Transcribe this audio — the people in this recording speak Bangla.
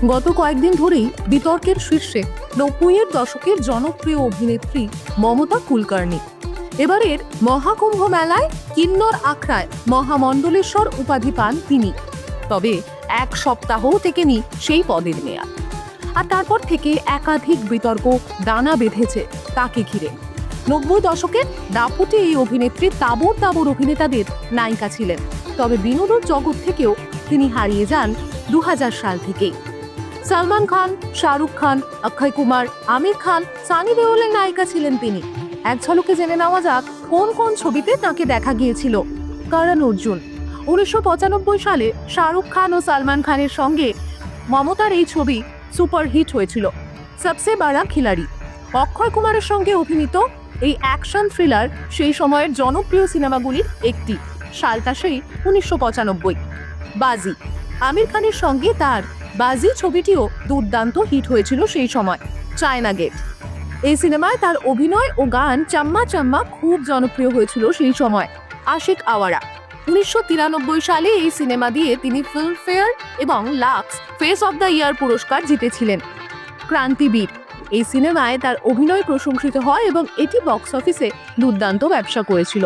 গত কয়েকদিন ধরেই বিতর্কের শীর্ষে ৯০-এর দশকের জনপ্রিয় অভিনেত্রী মমতা কুলকার্নি। এবারের মহাকুম্ভ মেলায় কিন্নর আখড়ায় মহামণ্ডলেশ্বর উপাধি পান তিনি। তবে এক সপ্তাহও টেকেনি সেই পদের মেয়াদ, আর তারপর থেকে একাধিক বিতর্ক দানা বেঁধেছে তাকে ঘিরে। ৯০ দশকের দাপুটে এই অভিনেত্রী তাবর তাবর অভিনেতাদের নায়িকা ছিলেন, তবে বিনোদন জগৎ থেকেও তিনি হারিয়ে যান ২০০০ সাল থেকেই। সলমান খান, শাহরুখ খান, অক্ষয় কুমার, আমির খান, সানি দেওলের নায়িকা ছিলেন তিনি। এক ঝলকে জেনে নেওয়া যাক কোন কোন ছবিতে তাকে দেখা গিয়েছিল। করণ অর্জুন। ১৯৯৫ সালে শাহরুখ খান ও সলমান খানের সঙ্গে মমতার এই ছবি সুপারহিট হয়েছিল, সবসে বড়া খিলাড়ি। অক্ষয় কুমারের সঙ্গে অভিনীত এই অ্যাকশন থ্রিলার সেই সময়ের জনপ্রিয় সিনেমাগুলির একটি। সালটা সেই ১৯৯৫। বাজি। আমির খানের সঙ্গে তার বাজি ছবিটিও দুর্দান্ত হিট হয়েছিল সেই সময়। চায়না গেট। এই সিনেমায় তার অভিনয় ও গান চাম্মা চাম্মা খুব জনপ্রিয় হয়েছিল সেই সময়। আশিক আওয়ারা। ১৯৯৩ সালে এই সিনেমা দিয়ে তিনি ফিল্মফেয়ার এবং Lux face of the year পুরস্কার জিতেছিলেন। ক্রান্তিবীর। এই সিনেমায় তার অভিনয় প্রশংসিত হয় এবং এটি বক্স অফিসে দুর্দান্ত ব্যবসা করেছিল।